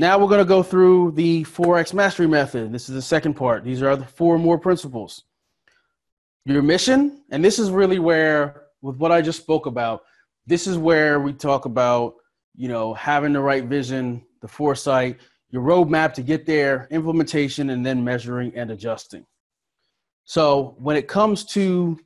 Now we're going to go through the 4X mastery method. This is the second part. These are the 4 more principles. Your mission, and this is really where, with what I just spoke about, this is where we talk about, having the right vision, the foresight, your roadmap to get there, implementation, and then measuring and adjusting. So when it comes to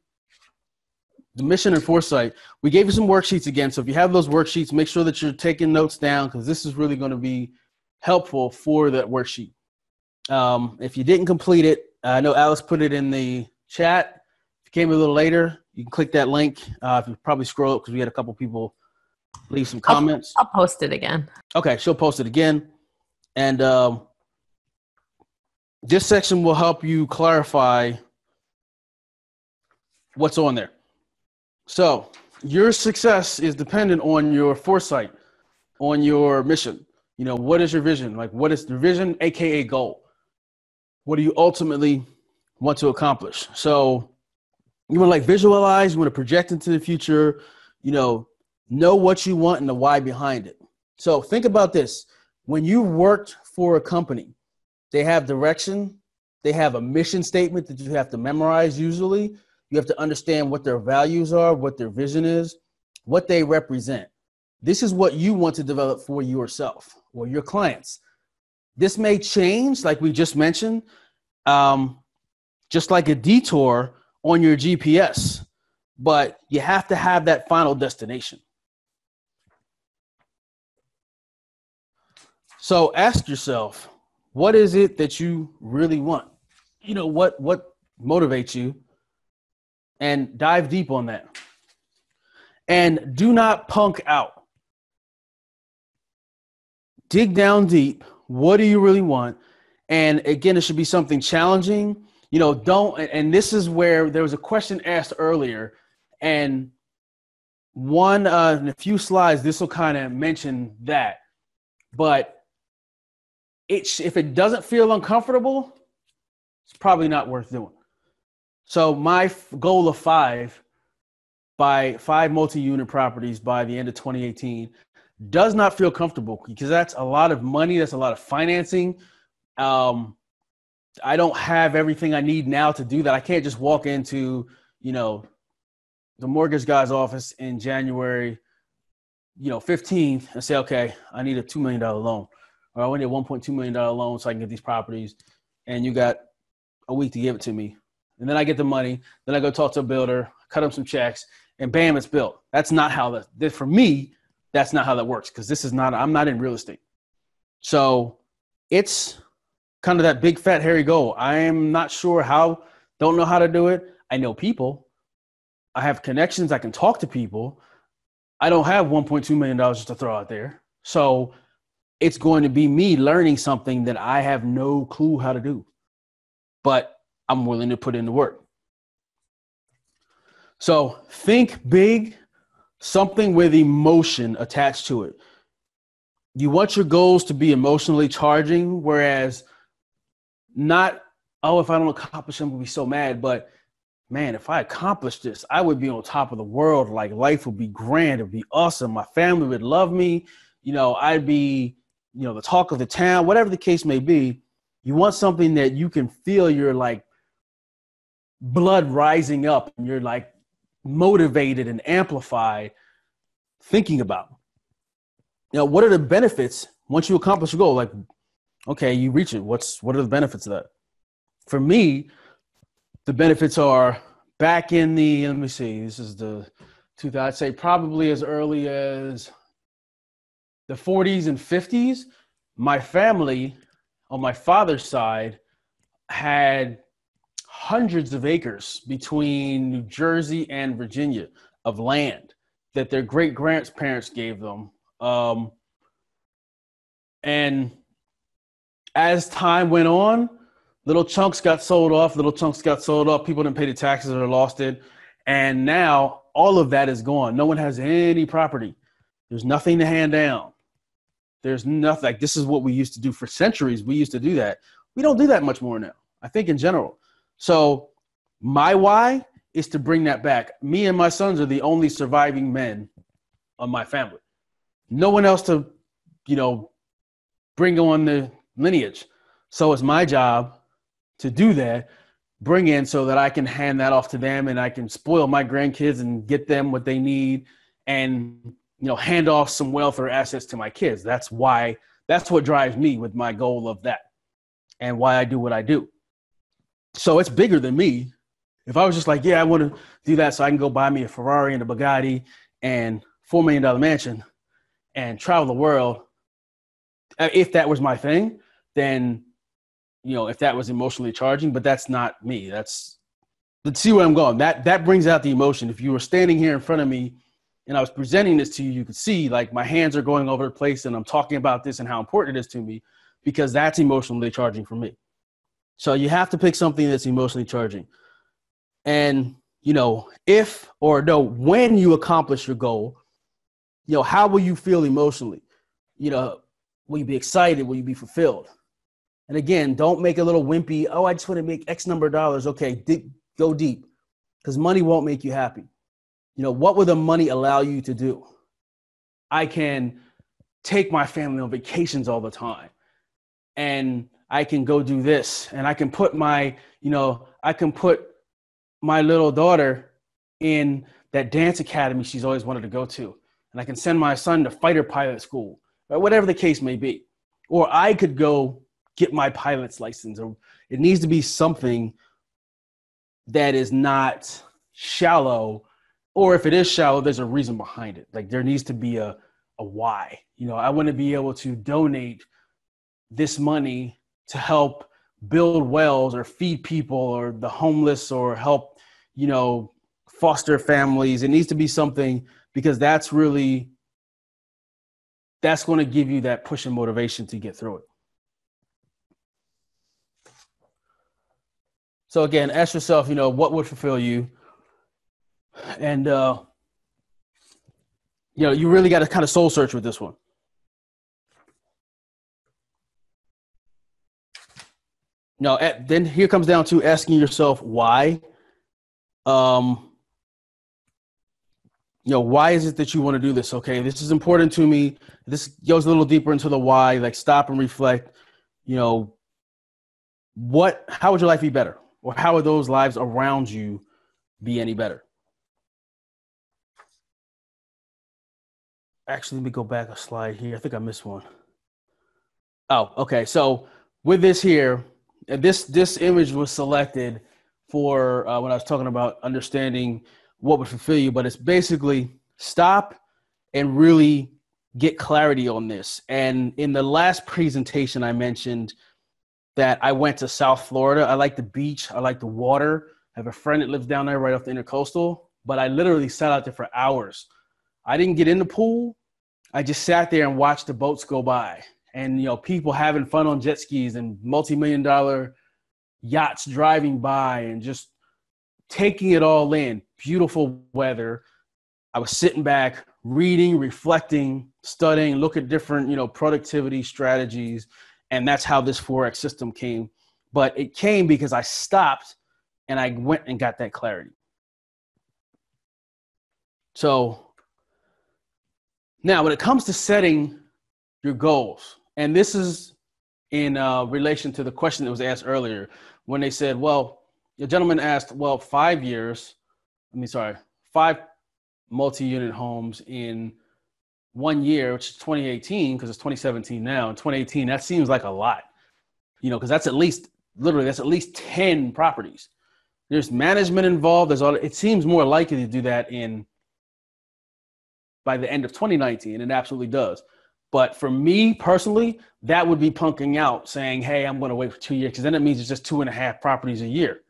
the mission and foresight, we gave you some worksheets again. So if you have those worksheets, make sure that you're taking notes down, because this is really going to be helpful for that worksheet. If you didn't complete it, I know Alice put it in the chat. If you came a little later, you can click that link. If you probably scroll up, because we had a couple people leave some comments. I'll post it again. Okay, she'll post it again. And this section will help you clarify what's on there. So your success is dependent on your foresight, on your mission. What is your vision? Like, what is the vision, AKA goal? What do you ultimately want to accomplish? So you want to visualize, you want to project into the future, know what you want and the why behind it. So think about this. When you worked for a company, they have direction, they have a mission statement that you have to memorize usually. You have to understand what their values are, what their vision is, what they represent. This is what you want to develop for yourself or your clients. This may change, like we just mentioned, just like a detour on your GPS, but you have to have that final destination. So ask yourself, what is it that you really want? What motivates you? And dive deep on that. And do not punk out. Dig down deep. What do you really want? And again, it should be something challenging. And this is where there was a question asked earlier. And in a few slides, this will kind of mention that. But if it doesn't feel uncomfortable, it's probably not worth doing. So my goal of 5 multi-unit properties by the end of 2018 does not feel comfortable, because that's a lot of money. That's a lot of financing. I don't have everything I need now to do that. I can't just walk into, the mortgage guy's office in January, 15th and say, okay, I need a $2 million loan, or I need a $1.2 million loan so I can get these properties. And you got a week to give it to me. And then I get the money. Then I go talk to a builder, cut them some checks, and bam, it's built. That's not how for me, that's not how that works, because I'm not in real estate. So it's kind of that big, fat, hairy goal. I am not sure don't know how to do it. I know people. I have connections. I can talk to people. I don't have $1.2 million just to throw out there. So it's going to be me learning something that I have no clue how to do. But I'm willing to put in the work. So think big, something with emotion attached to it. You want your goals to be emotionally charging, whereas not, if I don't accomplish them, I'm going to be so mad. But man, if I accomplished this, I would be on top of the world. Like, life would be grand. It would be awesome. My family would love me. I'd be, the talk of the town, whatever the case may be. You want something that you can feel your blood rising up, and you're motivated and amplified thinking about. What are the benefits once you accomplish your goal? Okay, you reach it. What are the benefits of that? For me, the benefits are back in let me see, this is I'd say probably as early as the 40s and 50s, my family on my father's side had hundreds of acres between New Jersey and Virginia of land that their great-grandparents gave them. And as time went on, little chunks got sold off. People didn't pay the taxes or lost it. And now all of that is gone. No one has any property. There's nothing to hand down. There's nothing. This is what we used to do for centuries. We used to do that. We don't do that much more now, I think, in general. So my why is to bring that back. Me and my sons are the only surviving men of my family. No one else to, bring on the lineage. So it's my job to do that, bring in so that I can hand that off to them and I can spoil my grandkids and get them what they need and, hand off some wealth or assets to my kids. That's what drives me with my goal of that and why I do what I do. So it's bigger than me. If I was just like, yeah, I want to do that so I can go buy me a Ferrari and a Bugatti and $4 million mansion and travel the world, if that was my thing, then, if that was emotionally charging, but that's not me. Let's see where I'm going. That brings out the emotion. If you were standing here in front of me and I was presenting this to you, you could see like my hands are going over the place and I'm talking about this and how important it is to me because that's emotionally charging for me. So you have to pick something that's emotionally charging. And, if or no, when you accomplish your goal, how will you feel emotionally? Will you be excited? Will you be fulfilled? And again, don't make a little wimpy, oh, I just want to make X number of dollars. Okay, go deep because money won't make you happy. What will the money allow you to do? I can take my family on vacations all the time and I can go do this and I can put my little daughter in that dance academy she's always wanted to go to. And I can send my son to fighter pilot school or whatever the case may be. Or I could go get my pilot's license, or it needs to be something that is not shallow, or if it is shallow, there's a reason behind it. Like there needs to be a why. I want to be able to donate this money to help build wells or feed people or the homeless or help, foster families. It needs to be something because that's going to give you that push and motivation to get through it. So again, ask yourself, what would fulfill you? And, you really got to kind of soul search with this one. No, then here comes down to asking yourself why. Why is it that you want to do this? Okay, this is important to me. This goes a little deeper into the why. Like stop and reflect. How would your life be better? Or how would those lives around you be any better? Actually, let me go back a slide here. I think I missed one. Oh, okay. So with this here, this image was selected for when I was talking about understanding what would fulfill you, but it's basically stop and really get clarity on this. And in the last presentation, I mentioned that I went to South Florida. I like the beach. I like the water. I have a friend that lives down there right off the Intercoastal, but I literally sat out there for hours. I didn't get in the pool. I just sat there and watched the boats go by and, people having fun on jet skis and multi-million-dollar yachts driving by and just taking it all in. Beautiful weather. I was sitting back, reading, reflecting, studying, look at different, productivity strategies. And that's how this Forex system came. But it came because I stopped and I went and got that clarity. So now when it comes to setting your goals, and this is in relation to the question that was asked earlier, when they said, well, the gentleman asked, well, 5 multi-unit homes in 1 year, which is 2018, because it's 2017 now. In 2018, that seems like a lot, because that's at least 10 properties. There's management involved. It seems more likely to do that by the end of 2019. It absolutely does. But for me personally, that would be punking out saying, hey, I'm going to wait for 2 years, because then it means it's just 2.5 properties a year.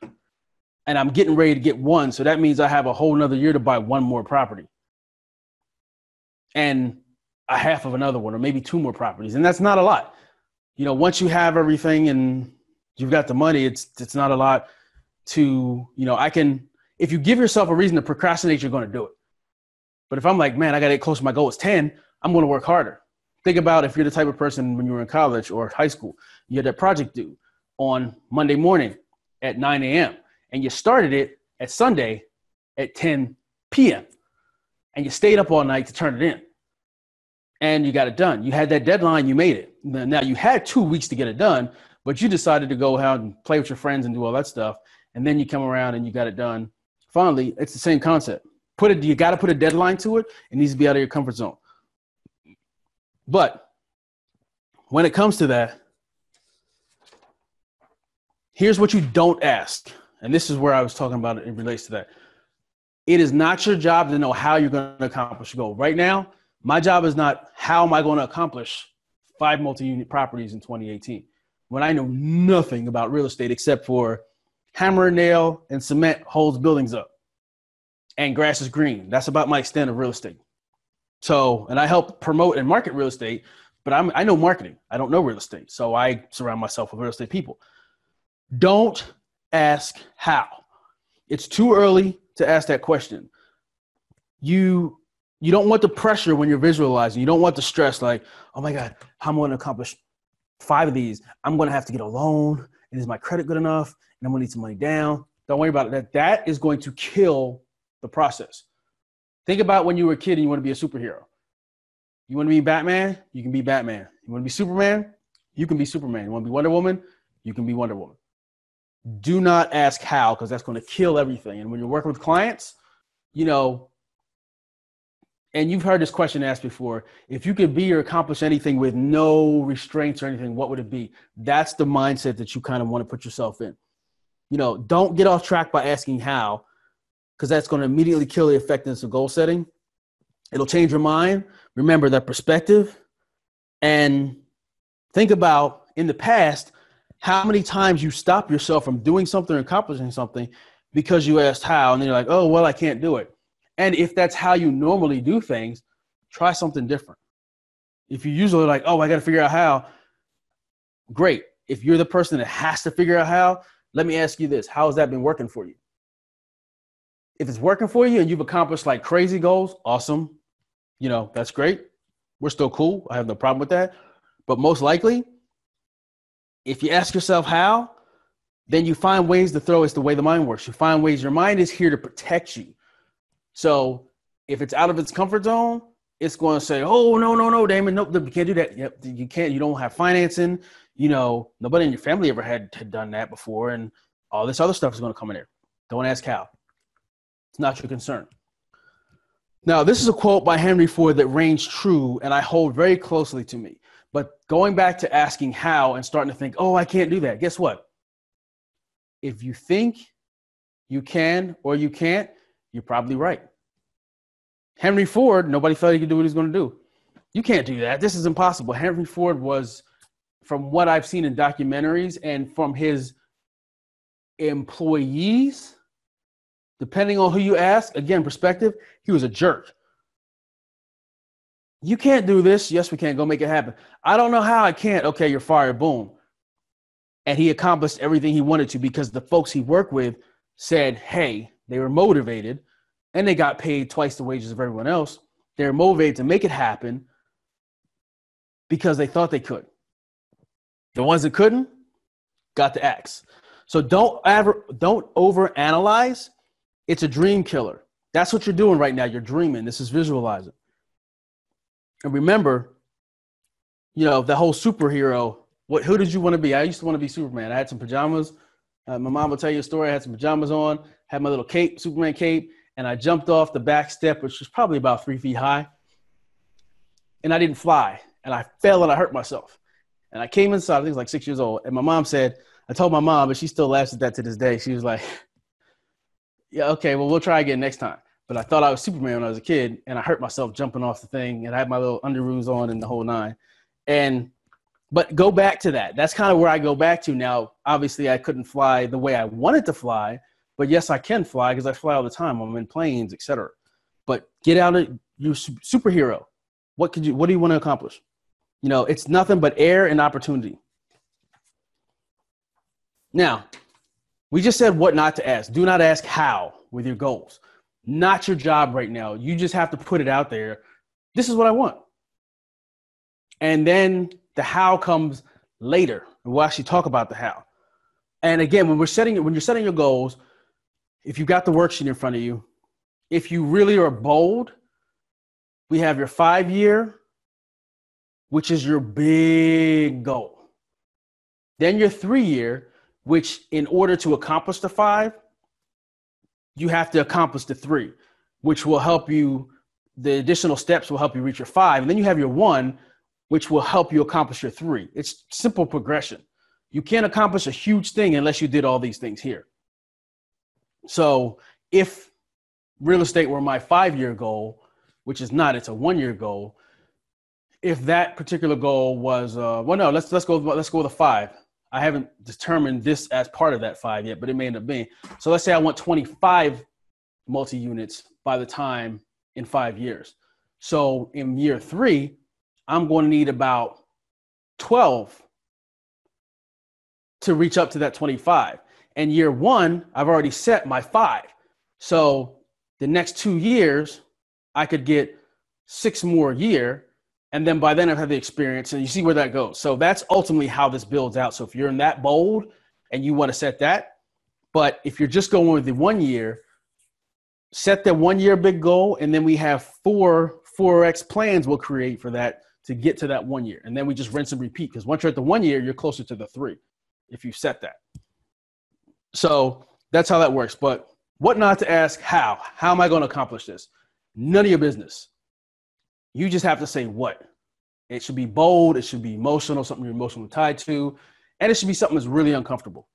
And I'm getting ready to get one. So that means I have a whole nother year to buy one more property. And a half of another one, or maybe 2 more properties. And that's not a lot. Once you have everything and you've got the money, it's not a lot to, if you give yourself a reason to procrastinate, you're going to do it. But if I'm like, man, I got to get close to my goal, it's 10, I'm going to work harder. Think about if you're the type of person when you were in college or high school, you had that project due on Monday morning at 9 a.m. and you started it at Sunday at 10 p.m. and you stayed up all night to turn it in. and you got it done. You had that deadline, you made it. Now you had 2 weeks to get it done, but you decided to go out and play with your friends and do all that stuff. And then you come around and you got it done. Finally, it's the same concept. You got to put a deadline to it. It needs to be out of your comfort zone. But when it comes to that, here's what you don't ask. And this is where I was talking about it. It relates to that. It is not your job to know how you're going to accomplish your goal. Right now, my job is not how am I going to accomplish 5 multi-unit properties in 2018 when I know nothing about real estate except for hammer and nail and cement holds buildings up and grass is green. That's about my extent of real estate. So, and I help promote and market real estate, but I know marketing. I don't know real estate. So I surround myself with real estate people. Don't ask how. It's too early to ask that question. You don't want the pressure when you're visualizing. You don't want the stress like, oh my God, how am I going to accomplish 5 of these? I'm going to have to get a loan. And is my credit good enough? And I'm going to need some money down. Don't worry about it. That is going to kill the process. Think about when you were a kid and you want to be a superhero. You want to be Batman? You can be Batman. You want to be Superman? You can be Superman. You want to be Wonder Woman? You can be Wonder Woman. Do not ask how, because that's going to kill everything. And when you're working with clients, and you've heard this question asked before, if you could be or accomplish anything with no restraints or anything, what would it be? That's the mindset that you kind of want to put yourself in. Don't get off track by asking how, because that's going to immediately kill the effectiveness of goal setting. It'll change your mind. Remember that perspective. And think about in the past, how many times you stop yourself from doing something or accomplishing something because you asked how, and then you're like, oh, well, I can't do it. And if that's how you normally do things, try something different. If you're usually like, oh, I got to figure out how, great. If you're the person that has to figure out how, let me ask you this. How has that been working for you? If it's working for you and you've accomplished like crazy goals, awesome. That's great. We're still cool. I have no problem with that. But most likely, if you ask yourself how, then you find ways to throw. It's the way the mind works. You find ways. Your mind is here to protect you. So if it's out of its comfort zone, it's going to say, oh, no, Damon. Nope, you can't do that. Yep, you can't. You don't have financing. Nobody in your family ever had done that before. And all this other stuff is going to come in there. Don't ask how. It's not your concern. Now, this is a quote by Henry Ford that reigns true, and I hold very closely to me. But going back to asking how and starting to think, oh, I can't do that. Guess what? If you think you can or you can't, you're probably right. Henry Ford, nobody thought he could do what he's going to do. You can't do that. This is impossible. Henry Ford was, from what I've seen in documentaries and from his employees, depending on who you ask, again, perspective, he was a jerk. You can't do this. Yes, we can. Go make it happen. I don't know how. I can't. Okay, you're fired. Boom. And he accomplished everything he wanted to because the folks he worked with said, hey, they were motivated and they got paid twice the wages of everyone else. They're motivated to make it happen because they thought they could. The ones that couldn't got the axe. So don't overanalyze. It's a dream killer. That's what you're doing right now. You're dreaming. This is visualizing. And remember, the whole superhero. Who did you want to be? I used to want to be Superman. I had some pajamas. My mom will tell you a story. I had some pajamas on, had my little cape, Superman cape, and I jumped off the back step, which was probably about 3 feet high. And I didn't fly. And I fell and I hurt myself. And I came inside, I think I was like 6 years old. And my mom said, I told my mom, but she still laughs at that to this day. She was like, yeah, okay, well, we'll try again next time. But I thought I was Superman when I was a kid, and I hurt myself jumping off the thing, and I had my little underoos on and the whole nine. But go back to that. That's kind of where I go back to now. Obviously, I couldn't fly the way I wanted to fly, but yes, I can fly because I fly all the time. I'm in planes, etc. But get out of your superhero. What do you want to accomplish? It's nothing but air and opportunity. Now, we just said what not to ask. Do not ask how with your goals. Not your job right now. You just have to put it out there. This is what I want. And then the how comes later. And we'll actually talk about the how. And again, when you're setting your goals, if you've got the worksheet in front of you, if you really are bold, we have your 5-year, which is your big goal. Then your 3-year, which in order to accomplish the 5, you have to accomplish the 3, which will help you. The additional steps will help you reach your 5. And then you have your 1, which will help you accomplish your 3. It's simple progression. You can't accomplish a huge thing unless you did all these things here. So if real estate were my 5-year goal, which is not, it's a 1-year goal. If that particular goal was, let's go with a 5. I haven't determined this as part of that 5 yet, but it may end up being. So let's say I want 25 multi-units by the time in 5 years. So in year 3, I'm going to need about 12 to reach up to that 25. And year 1, I've already set my 5. So the next 2 years, I could get 6 more a year. And then by then I've had the experience, and you see where that goes. So that's ultimately how this builds out. So if you're in that bold and you want to set that, but if you're just going with the 1 year, set the 1 year big goal. And then we have 4x plans we'll create for that to get to that 1 year. And then we just rinse and repeat. Because once you're at the 1 year, you're closer to the 3 if you set that. So that's how that works. But what not to ask, how? How am I going to accomplish this? None of your business. You just have to say what. It should be bold. It should be emotional, something you're emotionally tied to. And it should be something that's really uncomfortable.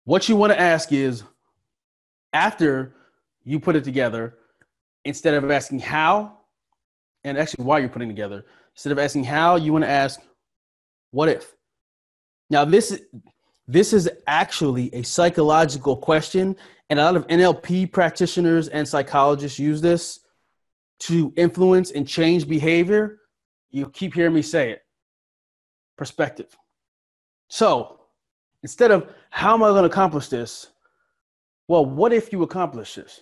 What you want to ask is, after you put it together, instead of asking how, and actually while you're putting it together, instead of asking how, you want to ask, what if? Now, this is actually a psychological question, and a lot of NLP practitioners and psychologists use this to influence and change behavior. You keep hearing me say it. Perspective. So instead of how am I going to accomplish this? Well, what if you accomplish this?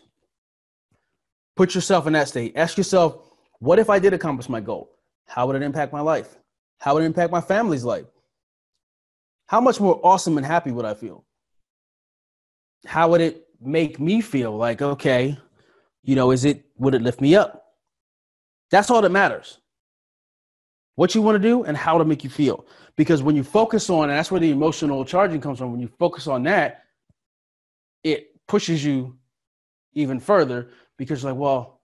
Put yourself in that state. Ask yourself, what if I did accomplish my goal? How would it impact my life? How would it impact my family's life? How much more awesome and happy would I feel? How would it make me feel? Like, okay, would it lift me up? That's all that matters. What you want to do and how to make you feel. Because when you focus on, and that's where the emotional charging comes from, when you focus on that, it pushes you even further because you're like, well,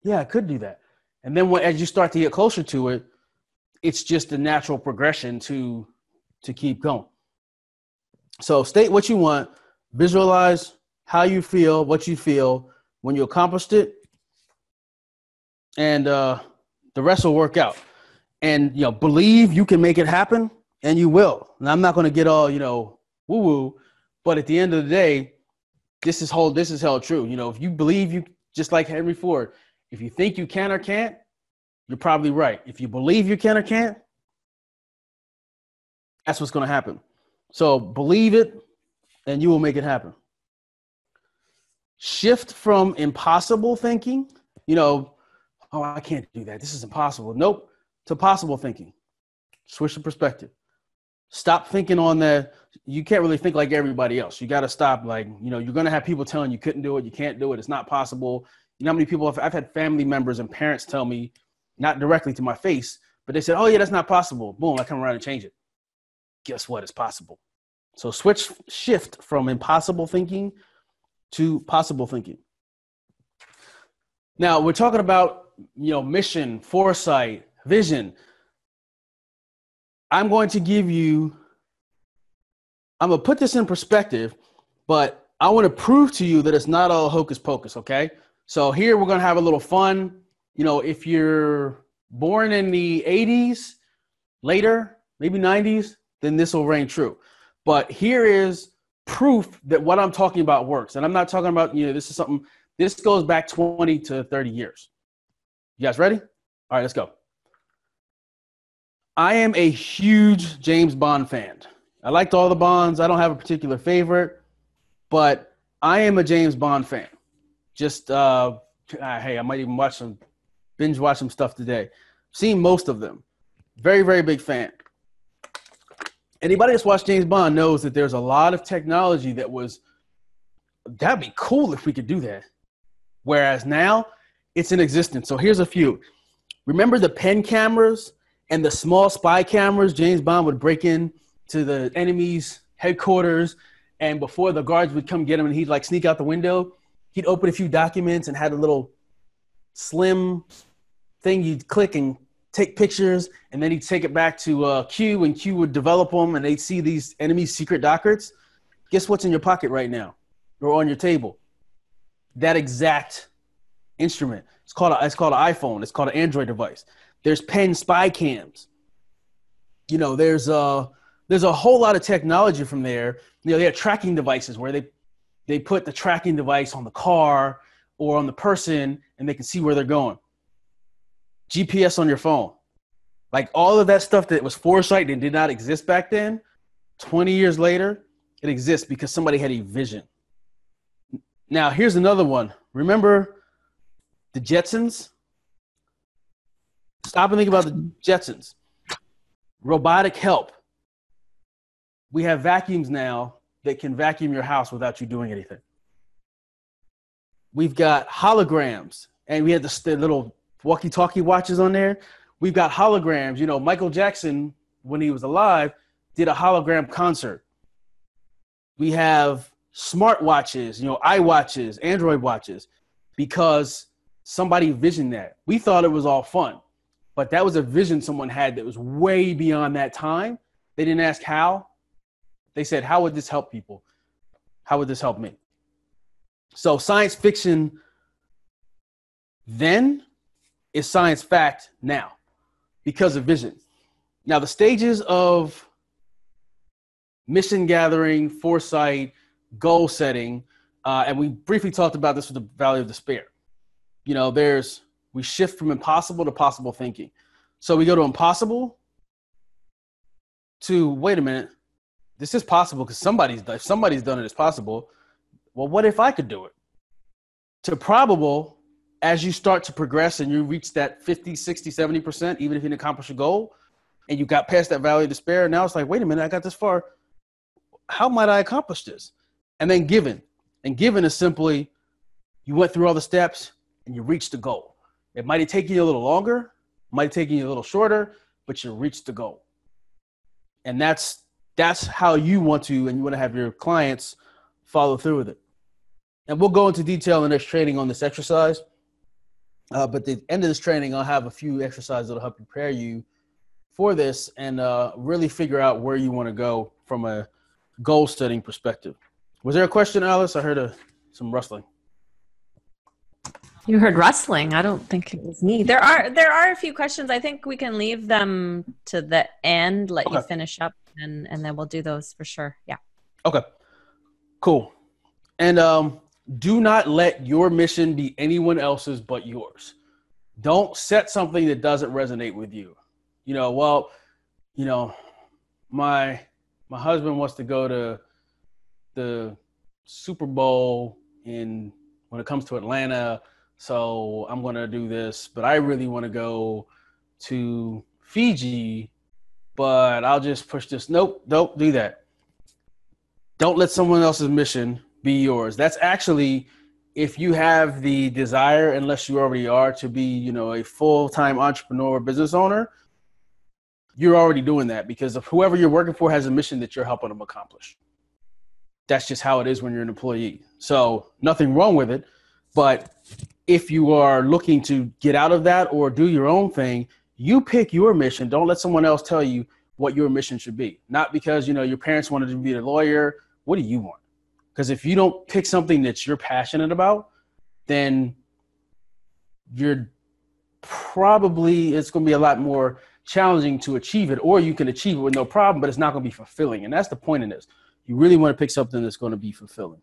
yeah, I could do that. And then as you start to get closer to it, it's just a natural progression to keep going. So state what you want, visualize how you feel, what you feel when you accomplished it, and the rest will work out. And, believe you can make it happen, and you will. And I'm not going to get all, woo-woo, but at the end of the day, this is held true. If you believe you, just like Henry Ford, if you think you can or can't, you're probably right. If you believe you can or can't, that's what's going to happen. So believe it, and you will make it happen. Shift from impossible thinking, oh, I can't do that. This is impossible. Nope. To possible thinking. Switch the perspective. Stop thinking on that. You can't really think like everybody else. You got to stop. Like, you're going to have people telling you couldn't do it. You can't do it. It's not possible. You know how many people I've had family members and parents tell me, not directly to my face, but they said, oh yeah, that's not possible. Boom. I come around and change it. Guess what? It's possible. So shift from impossible thinking to possible thinking. Now we're talking about, mission, foresight, vision. I'm going to put this in perspective, but I want to prove to you that it's not all hocus pocus. Okay. So here we're going to have a little fun. If you're born in the 80s, later, maybe 90s, then this will reign true. But here is proof that what I'm talking about works. And I'm not talking about, this goes back 20 to 30 years. You guys ready? All right, let's go. I am a huge James Bond fan. I liked all the Bonds. I don't have a particular favorite, but I am a James Bond fan. Just, hey, I might even binge watch some stuff today. Seen most of them. Very, very big fan. Anybody that's watched James Bond knows that there's a lot of technology that'd be cool if we could do that. Whereas now it's in existence. So here's a few. Remember the pen cameras and the small spy cameras? James Bond would break in to the enemy's headquarters, and before the guards would come get him and he'd like sneak out the window, he'd open a few documents and had a little slim thing you'd click and take pictures, and then he'd take it back to Q, and Q would develop them, and they'd see these enemy's secret documents. Guess what's in your pocket right now or on your table? That exact instrument. It's called an iPhone. It's called an Android device. There's pen spy cams. You know, there's a whole lot of technology from there. You know, they have tracking devices where they put the tracking device on the car or on the person, and they can see where they're going. GPS on your phone. Like all of that stuff that was foresight and did not exist back then, 20 years later, it exists because somebody had a vision. Now, here's another one. Remember the Jetsons? Stop and think about the Jetsons. Robotic help. We have vacuums now that can vacuum your house without you doing anything. We've got holograms, and we had the little walkie-talkie watches on there. We've got holograms. You know, Michael Jackson, when he was alive, did a hologram concert. We have smart watches, you know, iWatches, Android watches, because somebody visioned that. We thought it was all fun, but that was a vision someone had that was way beyond that time. They didn't ask how. They said, how would this help people? How would this help me? So science fiction then is science fact now because of vision. Now, the stages of mission gathering, foresight, goal setting, and we briefly talked about this with the Valley of Despair. You know, we shift from impossible to possible thinking. So we go to impossible to, wait a minute, this is possible because if somebody's done it, it's possible. Well, what if I could do it? To probable, as you start to progress and you reach that 50, 60, 70%, even if you didn't accomplish a goal, and you got past that Valley of Despair, now it's like, wait a minute, I got this far. How might I accomplish this? And then given. And given is simply, you went through all the steps and you reached the goal. It might have taken you a little longer, might have taken you a little shorter, but you reached the goal. And that's how you want to, and you want to have your clients follow through with it. And we'll go into detail in this training on this exercise. But at the end of this training, I'll have a few exercises that'll help prepare you for this and really figure out where you want to go from a goal setting perspective. Was there a question, Alice? I heard some rustling. You heard rustling. I don't think it was me. There are a few questions. I think we can leave them to the end, let you finish up, and then we'll do those for sure. Yeah. Okay. Cool. And do not let your mission be anyone else's but yours. Don't set something that doesn't resonate with you. You know, well, you know, my husband wants to go to the Super Bowl when it comes to Atlanta, so I'm going to do this, but I really want to go to Fiji, but I'll just push this. Nope, don't do that. Don't let someone else's mission be yours. That's actually, if you have the desire, unless you already are, to be, you know, a full-time entrepreneur or business owner, you're already doing that because of whoever you're working for has a mission that you're helping them accomplish. That's just how it is when you're an employee. So nothing wrong with it. But if you are looking to get out of that or do your own thing, you pick your mission. Don't let someone else tell you what your mission should be. Not because, you know, your parents wanted to be a lawyer. What do you want? Because if you don't pick something that you're passionate about, then it's going to be a lot more challenging to achieve it, or you can achieve it with no problem, but it's not going to be fulfilling. And that's the point in this. You really want to pick something that's going to be fulfilling.